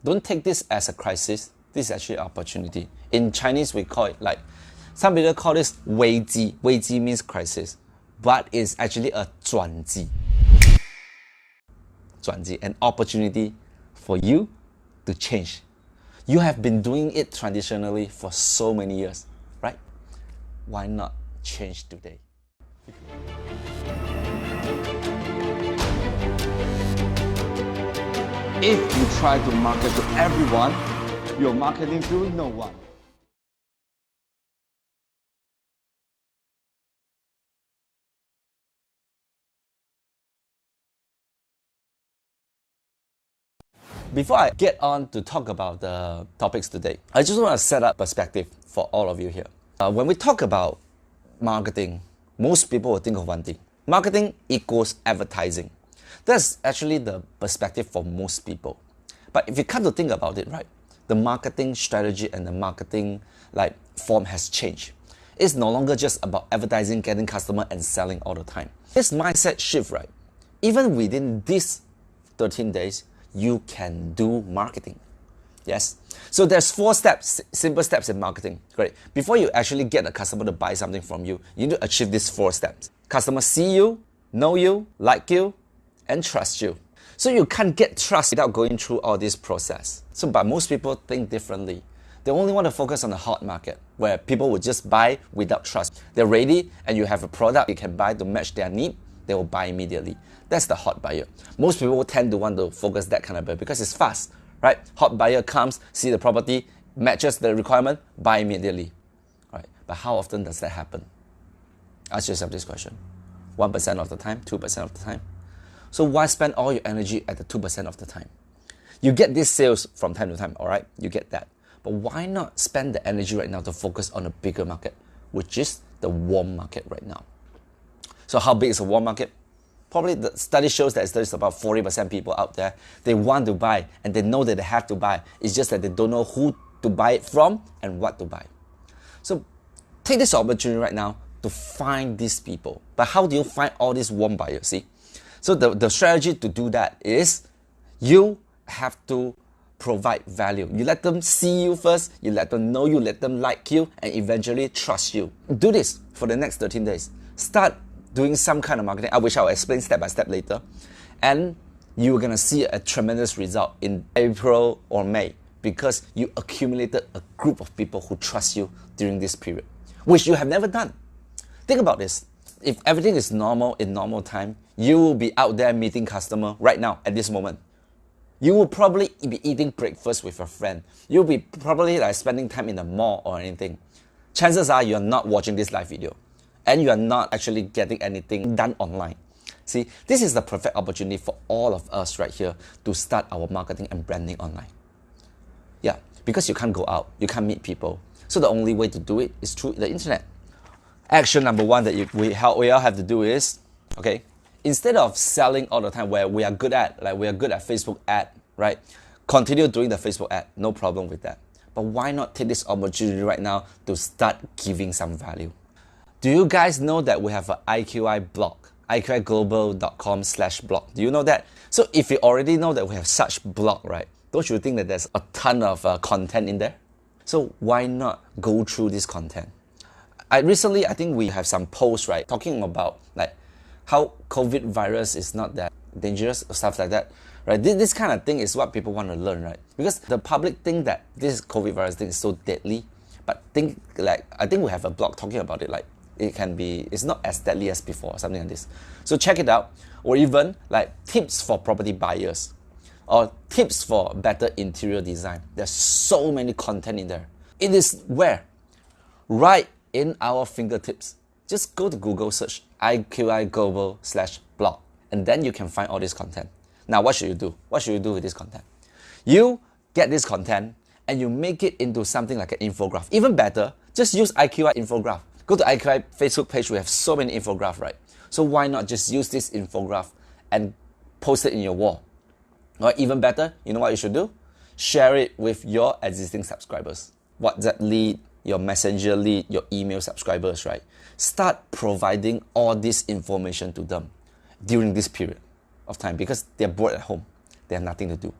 Don't take this as a crisis. This is actually an opportunity. In Chinese, we call it like, some people call this 危机. 危机 means crisis, but it's actually a 转机. 转机, an opportunity for you to change. You have been doing it traditionally for so many years, right? Why not change today? If you try to market to everyone, you're marketing to no one. Before I get on to talk about the topics today, I just want to set up perspective for all of you here. When we talk about marketing, most people will think of one thing. Marketing equals advertising. That's actually the perspective for most people. But if you come to think about it, right, the marketing strategy and the marketing form has changed. It's no longer just about advertising, getting customer and selling all the time. This mindset shift, right, even within these 13 days, you can do marketing. Yes. So there's 4 steps, simple steps in marketing. Great. Before you actually get a customer to buy something from you, you need to achieve these 4 steps. Customers see you, know you, like you, and trust you. So you can't get trust without going through all this process. But most people think differently. They only want to focus on the hot market, where people will just buy without trust. They're ready and you have a product you can buy to match their need, they will buy immediately. That's the hot buyer. Most people tend to want to focus that kind of buyer because it's fast, right? Hot buyer comes, see the property, matches the requirement, buy immediately. Right? But how often does that happen? Ask yourself this question. 1% of the time, 2% of the time. So why spend all your energy at the 2% of the time? You get these sales from time to time, all right? You get that. But why not spend the energy right now to focus on a bigger market, which is the warm market right now? So how big is a warm market? Probably the study shows that there's about 40% people out there. They want to buy and they know that they have to buy. It's just that they don't know who to buy it from and what to buy. So take this opportunity right now to find these people. But how do you find all these warm buyers? See? So the strategy to do that is you have to provide value. You let them see you first, you let them know you, let them like you, and eventually trust you. Do this for the next 13 days. Start doing some kind of marketing, which I'll explain step by step later. And you're going to see a tremendous result in April or May because you accumulated a group of people who trust you during this period, which you have never done. Think about this. If everything is normal in normal time, you will be out there meeting customer right now at this moment. You will probably be eating breakfast with a friend. You'll be probably spending time in the mall or anything. Chances are you're not watching this live video and you are not actually getting anything done online. See, this is the perfect opportunity for all of us right here to start our marketing and branding online. Yeah, because you can't go out, you can't meet people. So the only way to do it is through the internet. Action number 1 that we all have to do is, okay, instead of selling all the time where we are good at, we are good at Facebook ad, right? Continue doing the Facebook ad, no problem with that. But why not take this opportunity right now to start giving some value? Do you guys know that we have an IQI blog, iqiglobal.com/blog? Do you know that? So if you already know that we have such blog, right? Don't you think that there's a ton of content in there? So why not go through this content? Recently, I think we have some posts, right, talking about how COVID virus is not that dangerous or stuff like that, right? This kind of thing is what people want to learn, right? Because the public think that this COVID virus thing is so deadly, but I think we have a blog talking about it, it's not as deadly as before, something like this. So check it out, or even tips for property buyers, or tips for better interior design. There's so many content in there. It is where? Right in our fingertips. Just go to Google, search iqiglobal/blog, and then you can find all this content. Now, what should you do? What should you do with this content? You get this content and you make it into something like an infographic. Even better, just use IQI infographic. Go to IQI Facebook page, we have so many infographics, right? So why not just use this infographic and post it in your wall? Or even better, you know what you should do? Share it with your existing subscribers. WhatsApp lead, your messenger lead, your email subscribers, right? Start providing all this information to them during this period of time because they're bored at home. They have nothing to do.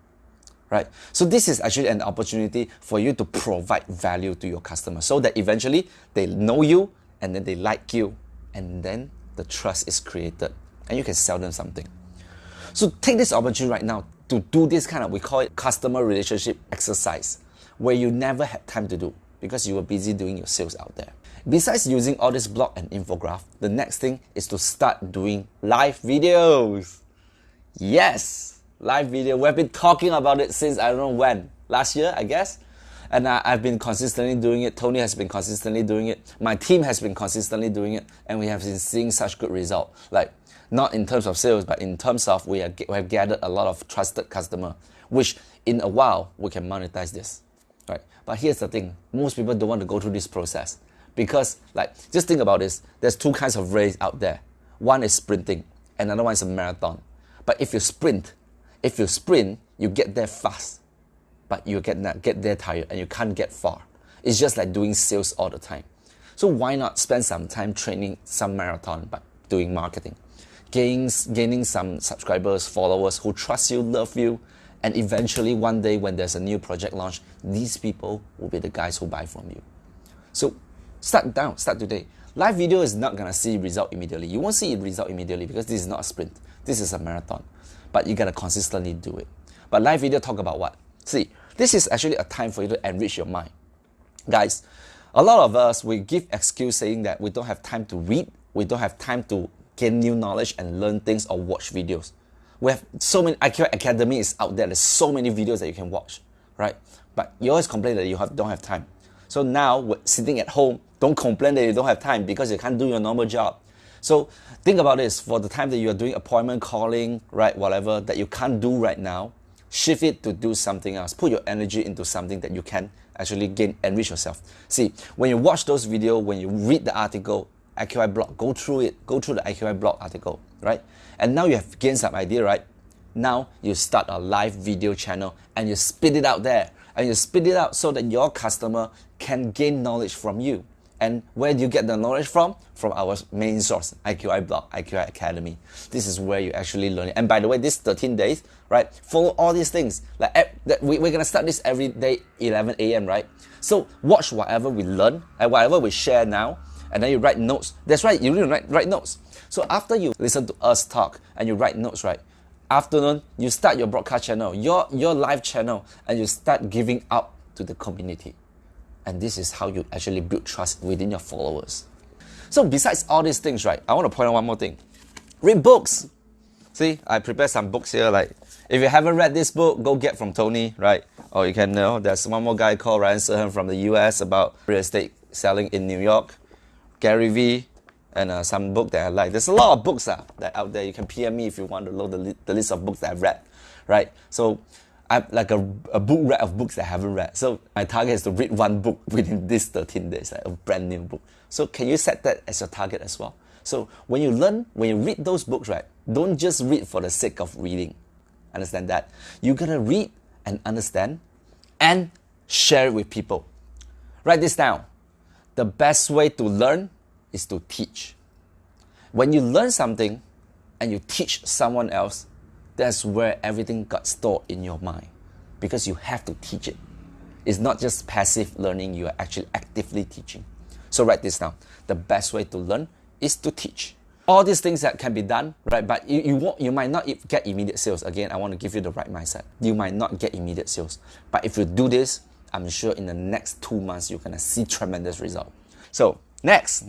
right? So this is actually an opportunity for you to provide value to your customers so that eventually they know you and then they like you and then the trust is created and you can sell them something. So take this opportunity right now to do this kind of, we call it customer relationship exercise, where you never had time to do because you were busy doing your sales out there. Besides using all this blog and infograph, the next thing is to start doing live videos. Yes, live video. We've been talking about it since I don't know when, last year, I guess. And I've been consistently doing it. Tony has been consistently doing it. My team has been consistently doing it. And we have been seeing such good results. Like, not in terms of sales, but in terms of we have gathered a lot of trusted customer, which in a while we can monetize this, right? But here's the thing, most people don't want to go through this process because, like, just think about this. There's two kinds of race out there. One is sprinting, another one is a marathon. But if you sprint, you get there fast, but you get there tired and you can't get far. It's just like doing sales all the time. So why not spend some time training some marathon by doing marketing? Gaining some subscribers, followers who trust you, love you, and eventually one day when there's a new project launch, these people will be the guys who buy from you. So start today. Live video is not gonna see result immediately. You won't see a result immediately because this is not a sprint. This is a marathon. But you gotta consistently do it. But live video talk about what? See, this is actually a time for you to enrich your mind. Guys, a lot of us, we give excuse saying that we don't have time to read, we don't have time to gain new knowledge and learn things or watch videos. We have so many, IQ Academy is out there, there's so many videos that you can watch, right? But you always complain that you don't have time. So now, sitting at home, don't complain that you don't have time because you can't do your normal job. So think about this, for the time that you are doing appointment calling, right, whatever, that you can't do right now, shift it to do something else. Put your energy into something that you can actually enrich yourself. See, when you watch those videos, when you read the article, IQI blog, go through the IQI blog article, right? And now you have gained some idea, right? Now you start a live video channel and you spit it out there. And you spit it out so that your customer can gain knowledge from you. And where do you get the knowledge from? From our main source, IQI blog, IQI Academy. This is where you actually learn it. And by the way, this 13 days, right? Follow all these things. Like we're gonna start this every day, 11 a.m., right? So watch whatever we learn and whatever we share now. And then you write notes. That's right, you need to write notes. So after you listen to us talk and you write notes, right? Afternoon, you start your broadcast channel, your live channel, and you start giving out to the community. And this is how you actually build trust within your followers. So besides all these things, right, I want to point out one more thing. Read books. See, I prepared some books here. Like, if you haven't read this book, go get from Tony, right? Or you can know, there's one more guy called Ryan Seow from the US about real estate selling in New York. Gary V, and some book that I like. There's a lot of books that out there. You can PM me if you want to know the list of books that I've read, right? So I have like a book read of books that I haven't read. So my target is to read one book within these 13 days, like a brand new book. So can you set that as your target as well? So when you read those books, right, don't just read for the sake of reading. Understand that? You gotta read and understand and share it with people. Write this down. The best way to learn is to teach. When you learn something and you teach someone else, that's where everything got stored in your mind because you have to teach it. It's not just passive learning, you are actually actively teaching. So write this down. The best way to learn is to teach. All these things that can be done, right? But you might not get immediate sales. Again, I want to give you the right mindset. You might not get immediate sales. But if you do this, I'm sure in the next 2 months, you're going to see tremendous result. So next.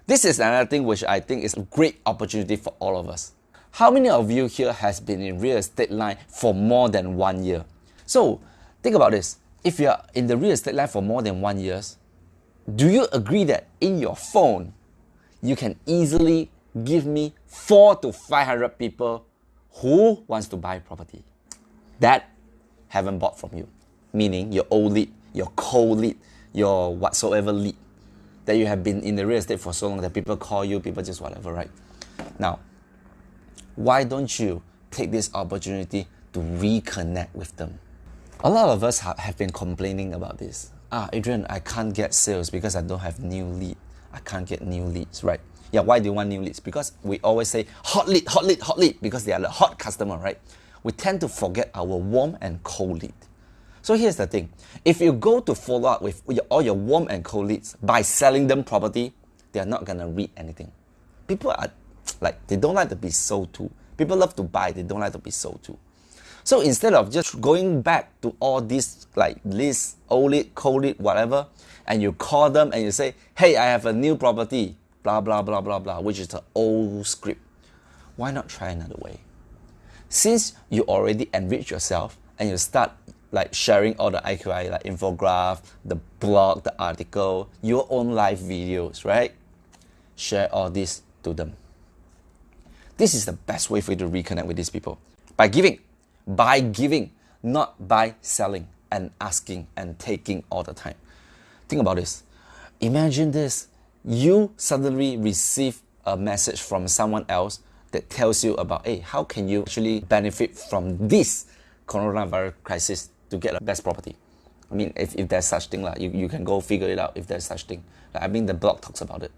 This is another thing which I think is a great opportunity for all of us. How many of you here has been in real estate line for more than 1 year? So think about this. If you're in the real estate line for more than 1 year, do you agree that in your phone, you can easily give me 400 to 500 people who wants to buy property that haven't bought from you? Meaning your old lead, your cold lead, your whatsoever lead that you have been in the real estate for so long that people call you, people just whatever, right? Now, why don't you take this opportunity to reconnect with them? A lot of us have been complaining about this. Adrian, I can't get sales because I don't have new lead. I can't get new leads, right? Yeah, why do you want new leads? Because we always say hot lead, because they are the hot customer, right? we tend to forget our warm and cold lead. So here's the thing. If you go to follow up with all your warm and cold leads by selling them property, they're not going to read anything. People are like, they don't like to be sold to. People love to buy, they don't like to be sold to. So instead of just going back to all these like lists, old lead, cold lead, whatever, and you call them and you say, hey, I have a new property, blah, blah, blah, blah, blah, which is the old script. Why not try another way? Since you already enrich yourself and you start like sharing all the IQI, like infograph, the blog, the article, your own live videos, right? Share all this to them. This is the best way for you to reconnect with these people. By giving, not by selling and asking and taking all the time. Think about this. Imagine this. You suddenly receive a message from someone else that tells you about, hey, how can you actually benefit from this coronavirus crisis to get the best property? I mean, if there's such thing, you can go figure it out if there's such thing. I mean, the blog talks about it,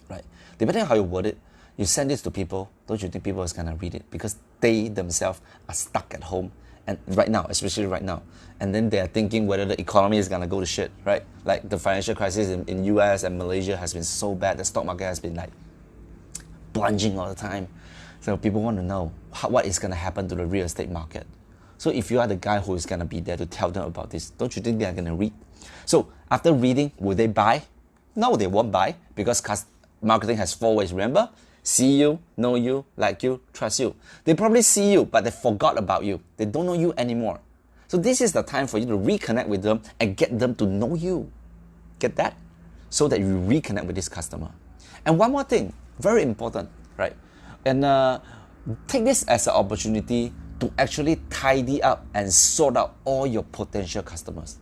right? Depending on how you word it, you send this to people, don't you think people is going to read it? Because they themselves are stuck at home, and right now, especially right now, and then they are thinking whether the economy is going to go to shit, right? Like the financial crisis in US and Malaysia has been so bad, the stock market has been like plunging all the time. So people want to know what is going to happen to the real estate market. So if you are the guy who is going to be there to tell them about this, don't you think they are going to read? So after reading, will they buy? No, they won't buy, because marketing has 4 ways, remember? See you, know you, like you, trust you. They probably see you, but they forgot about you. They don't know you anymore. So this is the time for you to reconnect with them and get them to know you. Get that? So that you reconnect with this customer. And one more thing, very important, right? And take this as an opportunity to actually tidy up and sort out all your potential customers.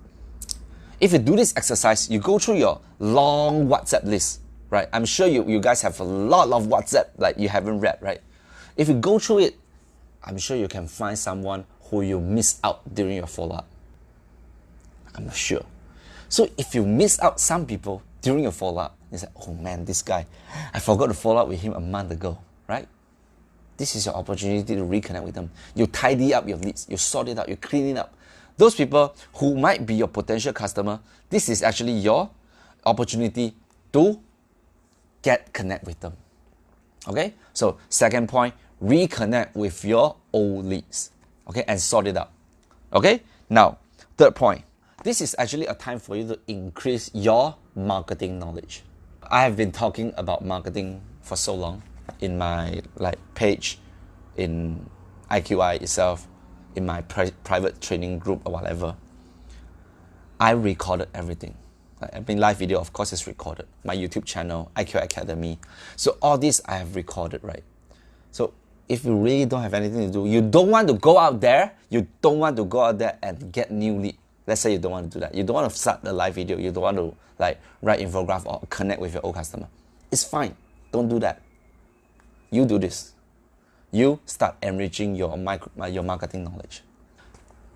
If you do this exercise, you go through your long WhatsApp list, right? I'm sure you guys have a lot of WhatsApp like you haven't read, right? If you go through it, I'm sure you can find someone who you miss out during your follow-up. I'm sure. So if you miss out some people during your follow-up, you say, oh man, this guy, I forgot to follow up with him a month ago, right? This is your opportunity to reconnect with them. You tidy up your leads, you sort it out, you clean it up. Those people who might be your potential customer, this is actually your opportunity to connect with them. Okay? So second point, reconnect with your old leads. Okay? And sort it out. Okay? Now, third point. This is actually a time for you to increase your marketing knowledge. I have been talking about marketing for so long in my page, in IQI itself, in my private training group or whatever. I recorded everything. Live video, of course, is recorded. My YouTube channel, IQ Academy. So all this I have recorded, right? So if you really don't have anything to do, you don't want to go out there and get new lead. Let's say you don't want to do that. You don't want to start a live video. You don't want to write infograph or connect with your old customer. It's fine. Don't do that. You do this. You start enriching your marketing knowledge.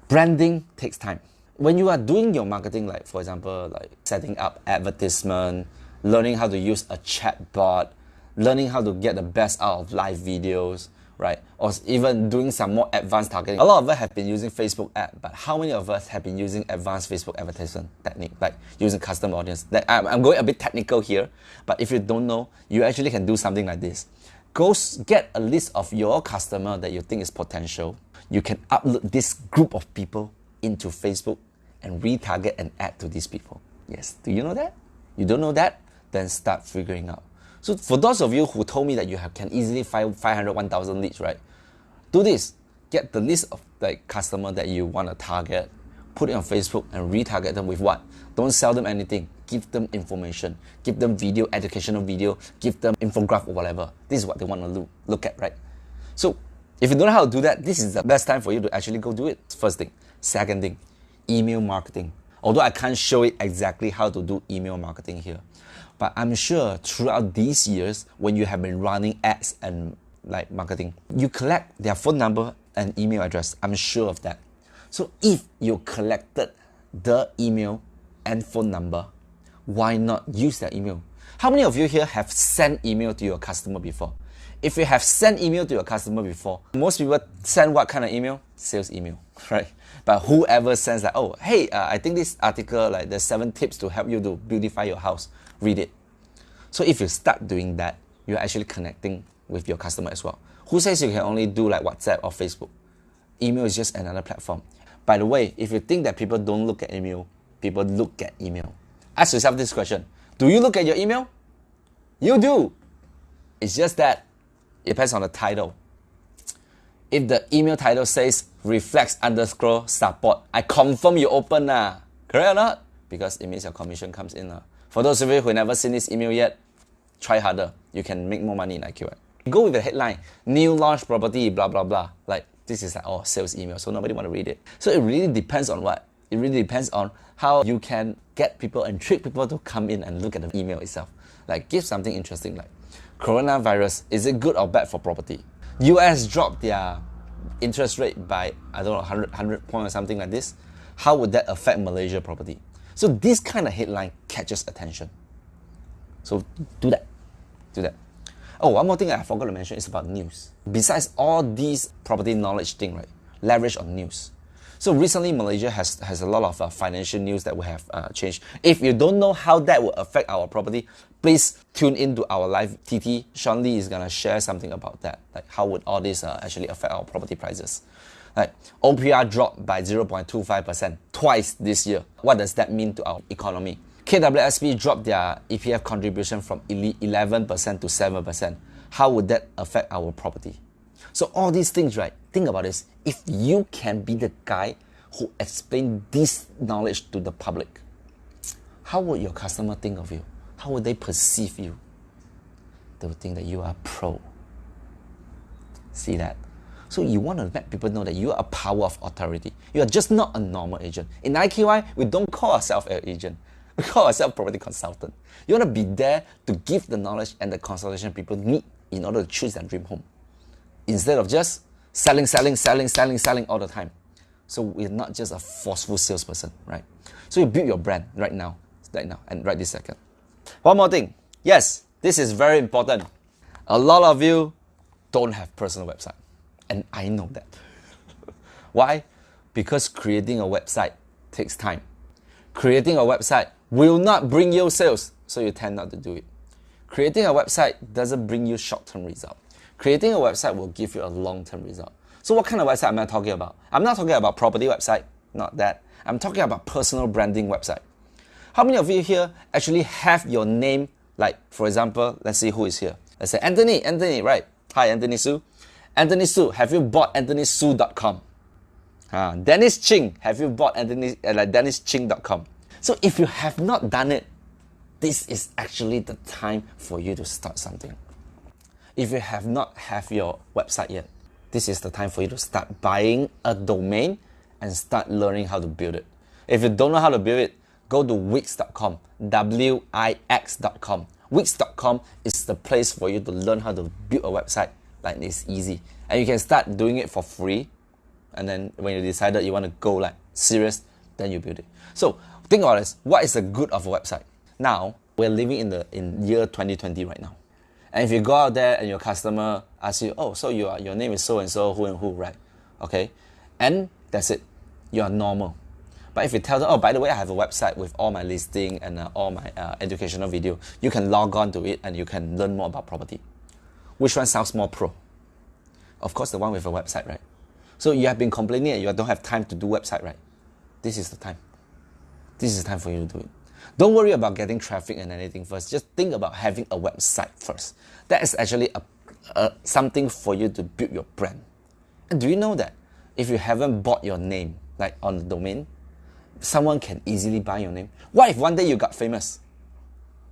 Branding takes time. When you are doing your marketing, for example, setting up advertisement, learning how to use a chat bot, learning how to get the best out of live videos, right? Or even doing some more advanced targeting. A lot of us have been using Facebook ad, but how many of us have been using advanced Facebook advertisement technique, like using custom audience? I'm going a bit technical here, but if you don't know, you actually can do something like this. Go get a list of your customer that you think is potential. You can upload this group of people into Facebook and retarget and add to these people. Yes, do you know that? You don't know that? Then start figuring out. So for those of you who told me that you can easily find 500, 1,000 leads, right? Do this. Get the list of customer that you want to target, put it on Facebook and retarget them with what? Don't sell them anything. Give them information. Give them video, educational video. Give them infograph or whatever. This is what they want to look at, right? So if you don't know how to do that, this is the best time for you to actually go do it. First thing. Second thing, email marketing. Although I can't show it exactly how to do email marketing here, but I'm sure throughout these years, when you have been running ads and marketing, you collect their phone number and email address. I'm sure of that. So if you collected the email and phone number, why not use their email? How many of you here have sent email to your customer before? If you have sent email to your customer before, most people send what kind of email? Sales email, right? But whoever sends like, oh, hey, I think this article, like there's 7 tips to help you to beautify your house, read it. So if you start doing that, you're actually connecting with your customer as well. Who says you can only do like WhatsApp or Facebook? Email is just another platform. By the way, if you think that people don't look at email, people look at email. Ask yourself this question. Do you look at your email? You do. It's just that it depends on the title. If the email title says reflex_support, I confirm you open correct or not? Because it means your commission comes in. For those of you who never seen this email yet, try harder. You can make more money in IQ. Go with the headline, new launch property, blah, blah, blah. Like, this is like, oh, sales email, so nobody want to read it. So it really depends on what? It really depends on how you can get people and trick people to come in and look at the email itself. Like, give something interesting like, coronavirus, is it good or bad for property? US dropped their interest rate by, I don't know, 100 point or something like this. How would that affect Malaysia property? So this kind of headline catches attention. So do that. Do that. Oh, one more thing I forgot to mention is about news. Besides all these property knowledge thing, right? Leverage on news. So recently, Malaysia has a lot of financial news that we have changed. If you don't know how that will affect our property, please tune into our live TT. Sean Lee is gonna share something about that. Like how would all this actually affect our property prices? Like OPR dropped by 0.25%, twice this year. What does that mean to our economy? KWSP dropped their EPF contribution from 11% to 7%. How would that affect our property? So all these things, right? Think about this. If you can be the guy who explain this knowledge to the public, how would your customer think of you? How would they perceive you? They would think that you are pro. See that? So you want to let people know that you are a power of authority. You are just not a normal agent. In IQI, we don't call ourselves an agent. We call ourselves property consultant. You want to be there to give the knowledge and the consultation people need in order to choose their dream home. Instead of just selling all the time. So we're not just a forceful salesperson, right? So you build your brand right now, and right this second. One more thing. Yes, this is very important. A lot of you don't have personal website. And I know that. Why? Because creating a website takes time. Creating a website will not bring you sales, so you tend not to do it. Creating a website doesn't bring you short-term result. Creating a website will give you a long-term result. So what kind of website am I talking about? I'm not talking about property website, not that. I'm talking about personal branding website. How many of you here actually have your name, like, for example, let's see who is here. Let's say Anthony, right? Hi, Anthony Su. Anthony Su, have you bought anthonysu.com? Dennis Ching, have you bought dennisching.com? So if you have not done it, this is actually the time for you to start something. If you have not have your website yet, this is the time for you to start buying a domain and start learning how to build it. If you don't know how to build it, go to Wix.com, Wix.com. Wix.com is the place for you to learn how to build a website. Like, it's easy. And you can start doing it for free. And then when you decided you want to go like serious, then you build it. So think about this. What is the good of a website? Now, we're living in year 2020 right now. And if you go out there and your customer asks you, oh, so your name is so-and-so, who and who, right? Okay. And that's it. You are normal. But if you tell them, oh, by the way, I have a website with all my listing and all my educational video, you can log on to it and you can learn more about property. Which one sounds more pro? Of course, the one with a website, right? So you have been complaining that you don't have time to do website, right? This is the time. This is the time for you to do it. Don't worry about getting traffic and anything first. Just think about having a website first. That is actually something for you to build your brand. And do you know that if you haven't bought your name, like on the domain, someone can easily buy your name? What if one day you got famous?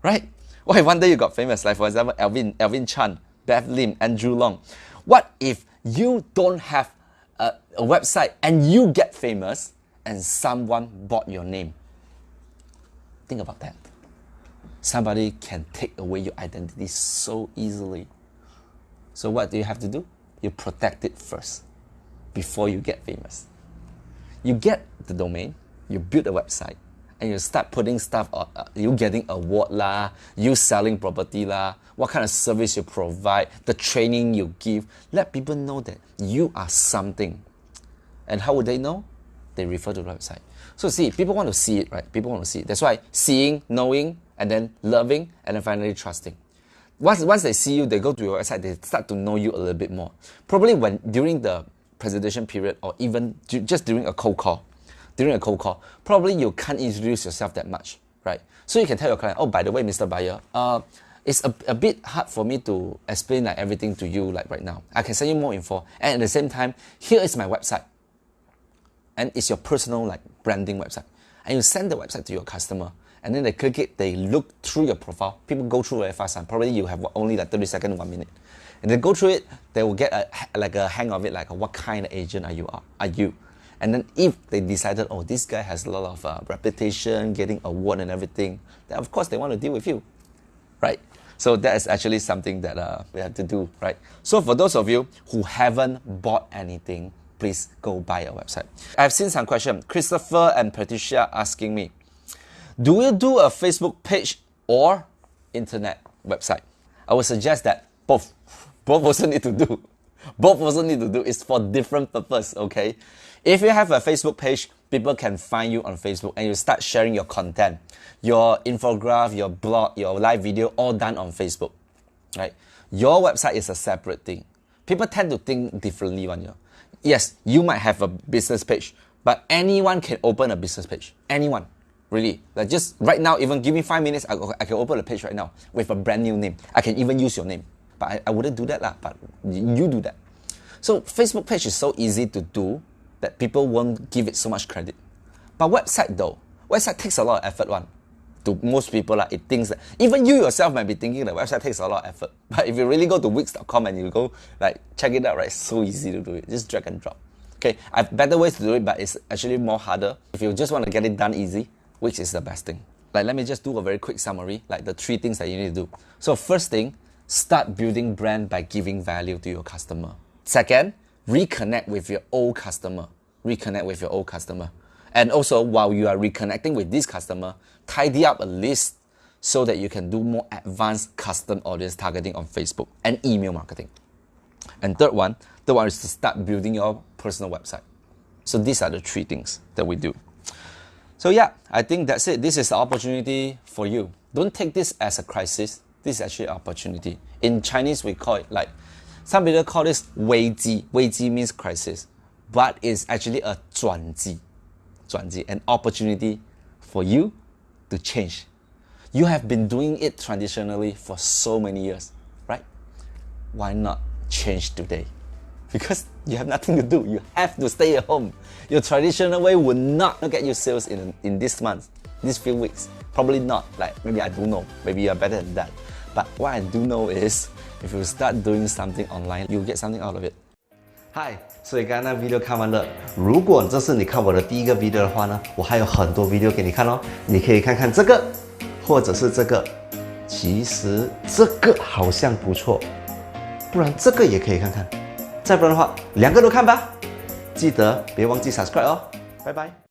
Right? What if one day you got famous? Like for example, Alvin Chan, Beth Lim, Andrew Long. What if you don't have a website and you get famous and someone bought your name? Think about that. Somebody can take away your identity so easily. So what do you have to do? You protect it first before you get famous. You get the domain, you build a website. and you start putting stuff on, you getting award lah, you selling property lah, what kind of service you provide, the training you give. Let people know that you are something. And how would they know? They refer to the website. So see, people want to see it, right? People want to see it. That's why seeing, knowing, and then loving, and then finally trusting. Once they see you, they go to your website, they start to know you a little bit more. Probably during the presentation period, or even just during a cold call, probably you can't introduce yourself that much, right? So you can tell your client, oh, by the way, Mr. Buyer, it's a bit hard for me to explain like everything to you like right now. I can send you more info. And at the same time, here is my website. And it's your personal like branding website. And you send the website to your customer. And then they click it, they look through your profile. People go through very fast. And probably you have only like 30 seconds, 1 minute. And they go through it, they will get a hang of it, like what kind of agent are you? And then if they decided, oh, this guy has a lot of reputation, getting award and everything, then of course they want to deal with you, right? So that is actually something that we have to do, right? So for those of you who haven't bought anything, please go buy a website. I've seen some questions. Christopher and Patricia asking me, do you do a Facebook page or internet website? I would suggest that both also need to do. Both also need to do. It's for different purpose, okay? If you have a Facebook page, people can find you on Facebook and you start sharing your content, your infograph, your blog, your live video, all done on Facebook, right? Your website is a separate thing. People tend to think differently on you. Yes, you might have a business page, but anyone can open a business page. Anyone, really. Like just right now, even give me 5 minutes, I can open a page right now with a brand new name. I can even use your name. But I wouldn't do that lah, but you do that. So Facebook page is so easy to do that people won't give it so much credit. But website though, website takes a lot of effort one. To most people, it thinks that, even you yourself might be thinking that website takes a lot of effort. But if you really go to wix.com and you go check it out, right, it's so easy to do it. Just drag and drop. Okay, I have better ways to do it, but it's actually more harder. If you just want to get it done easy, Wix is the best thing. Let me just do a very quick summary, like the 3 things that you need to do. So first thing, start building brand by giving value to your customer. Second, reconnect with your old customer. And also, while you are reconnecting with this customer, tidy up a list so that you can do more advanced custom audience targeting on Facebook and email marketing. And third one is to start building your personal website. So these are the 3 things that we do. So yeah, I think that's it. This is the opportunity for you. Don't take this as a crisis. This is actually an opportunity. In Chinese, we call it some people call this 危机. 危机 means crisis, but it's actually a 转机, an opportunity for you to change. You have been doing it traditionally for so many years, right? Why not change today? Because you have nothing to do. You have to stay at home. Your traditional way will not get you sales in this month, these few weeks. Probably not. Maybe I don't know. Maybe you are better than that. But what I do know is, if you start doing something online, you'll get something out of it. Hi， 所以刚刚那 video 看完了。如果这是你看我的第一个 video 的话呢，我还有很多 video 给你看哦。你可以看看这个，或者是这个。其实这个好像不错，不然这个也可以看看。再不然的话，2个都看吧。记得别忘记 subscribe 哦。拜拜。